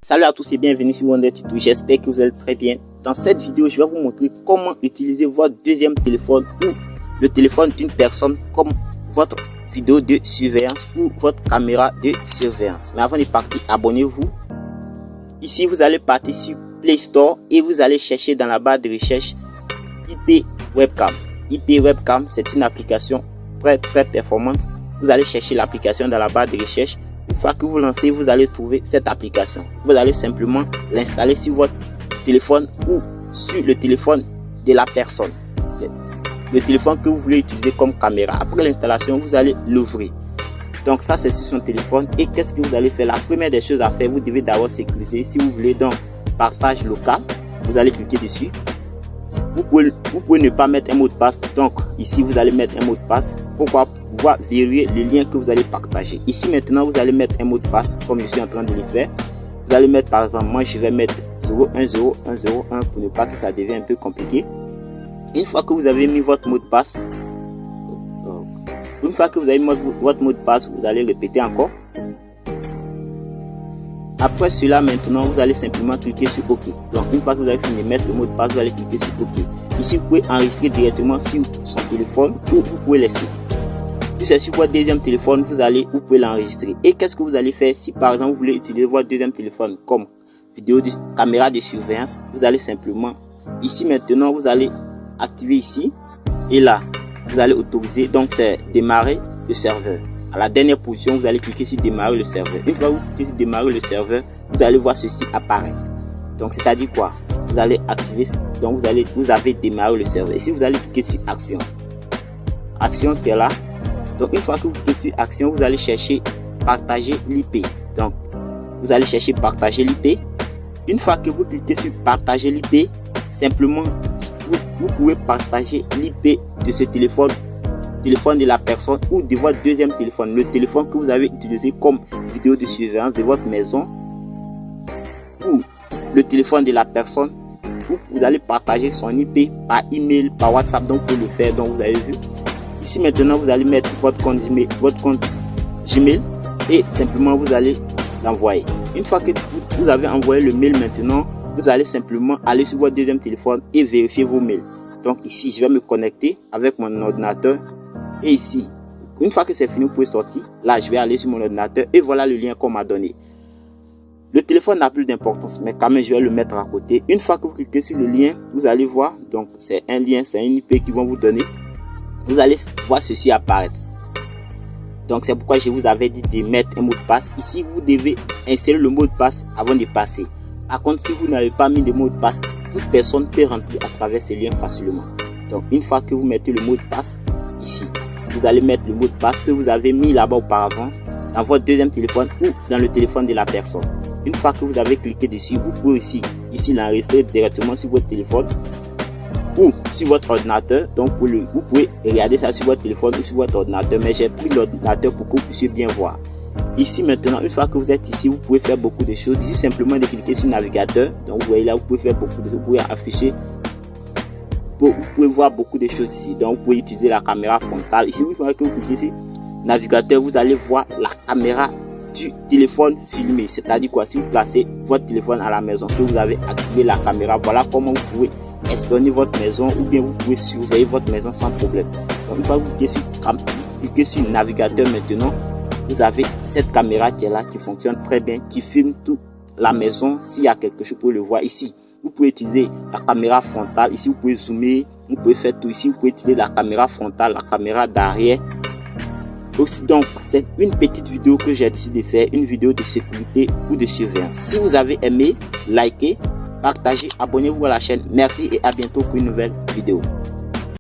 Salut à tous et bienvenue sur Wonder Tuto, j'espère que vous allez très bien. Dans cette vidéo, je vais vous montrer comment utiliser votre deuxième téléphone ou le téléphone d'une personne comme votre vidéo de surveillance ou votre caméra de surveillance. Mais avant de partir, abonnez-vous. Ici, vous allez partir sur Play Store et vous allez chercher dans la barre de recherche IP Webcam. IP Webcam, c'est une application très performante. Vous allez chercher l'application dans la barre de recherche. Une fois que vous lancez, vous allez trouver cette application. Vous allez simplement l'installer sur votre téléphone ou sur le téléphone de la personne. Le téléphone que vous voulez utiliser comme caméra. Après l'installation, vous allez l'ouvrir. Donc ça, c'est sur son téléphone. Et qu'est-ce que vous allez faire? La première des choses à faire, vous devez d'abord sécuriser. Si vous voulez dans partage local, vous allez cliquer dessus. Vous pouvez ne pas mettre un mot de passe. Donc ici, vous allez mettre un mot de passe. Pourquoi? Pouvoir verrouiller le lien que vous allez partager. Ici maintenant, vous allez mettre un mot de passe comme je suis en train de le faire. Vous allez mettre par exemple, moi je vais mettre 010101 pour ne pas que ça devienne un peu compliqué. Une fois que vous avez mis votre mot de passe, votre mot de passe, vous allez répéter encore. Après cela, maintenant, vous allez simplement cliquer sur OK. Donc, une fois que vous avez fini de mettre le mot de passe, vous allez cliquer sur OK. Ici, vous pouvez enregistrer directement sur son téléphone ou vous pouvez laisser. Si c'est sur votre deuxième téléphone, vous pouvez l'enregistrer. Et qu'est-ce que vous allez faire si par exemple vous voulez utiliser votre deuxième téléphone comme caméra de surveillance? Vous allez simplement ici maintenant, vous allez activer ici et là, vous allez autoriser. Donc c'est démarrer le serveur. À la dernière position, vous allez cliquer sur démarrer le serveur. Une fois que vous cliquez sur démarrer le serveur, vous allez voir ceci apparaître. Donc c'est-à-dire quoi? Vous allez activer. Donc vous avez démarré le serveur. Ici vous allez cliquer sur action. Action qui est là. Donc une fois que vous cliquez sur action, vous allez chercher partager l'IP. Donc vous allez chercher partager l'IP. Une fois que vous cliquez sur partager l'IP, simplement vous pouvez partager l'IP de ce téléphone de la personne ou de votre deuxième téléphone, le téléphone que vous avez utilisé comme vidéo de surveillance de votre maison ou le téléphone de la personne. Vous allez partager son IP par email, par WhatsApp. Donc pour le faire, donc vous avez vu. Ici maintenant, vous allez mettre votre compte Gmail et simplement vous allez l'envoyer. Une fois que vous avez envoyé le mail maintenant, vous allez simplement aller sur votre deuxième téléphone et vérifier vos mails. Donc ici, je vais me connecter avec mon ordinateur et ici, une fois que c'est fini, vous pouvez sortir. Là, je vais aller sur mon ordinateur et voilà le lien qu'on m'a donné. Le téléphone n'a plus d'importance, mais quand même, je vais le mettre à côté. Une fois que vous cliquez sur le lien, vous allez voir, donc c'est un lien, c'est un IP qu'ils vont vous donner. Vous allez voir ceci apparaître. Donc c'est pourquoi je vous avais dit de mettre un mot de passe. Ici vous devez insérer le mot de passe avant de passer. Par contre, si vous n'avez pas mis de mot de passe, toute personne peut rentrer à travers ce lien facilement. Donc une fois que vous mettez le mot de passe ici, vous allez mettre le mot de passe que vous avez mis là-bas auparavant dans votre deuxième téléphone ou dans le téléphone de la personne. Une fois que vous avez cliqué dessus, vous pouvez ici l'enregistrer directement sur votre téléphone ou sur votre ordinateur. Donc vous pouvez regarder ça sur votre téléphone ou sur votre ordinateur, mais j'ai pris l'ordinateur pour que vous puissiez bien voir. Ici maintenant, une fois que vous êtes ici, vous pouvez faire beaucoup de choses. Ici simplement de cliquer sur navigateur. Donc vous voyez là, vous pouvez faire beaucoup de choses. Vous pouvez afficher, vous pouvez voir beaucoup de choses ici. Donc vous pouvez utiliser la caméra frontale. Ici vous voyez que vous cliquez sur navigateur, vous allez voir la caméra du téléphone filmé. C'est-à-dire quoi? Si vous placez votre téléphone à la maison, que vous avez activé la caméra, voilà comment vous pouvez espionner votre maison ou bien vous pouvez surveiller votre maison sans problème. Donc une fois que vous cliquez sur navigateur maintenant, vous avez cette caméra qui est là, qui fonctionne très bien, qui filme toute la maison. S'il y a quelque chose, vous pouvez le voir ici. Vous pouvez utiliser la caméra frontale. Ici vous pouvez zoomer, vous pouvez faire tout. Ici vous pouvez utiliser la caméra frontale, la caméra d'arrière. Donc c'est une petite vidéo que j'ai décidé de faire, une vidéo de sécurité ou de surveillance. Si vous avez aimé, likez, partagez, abonnez-vous à la chaîne. Merci et à bientôt pour une nouvelle vidéo.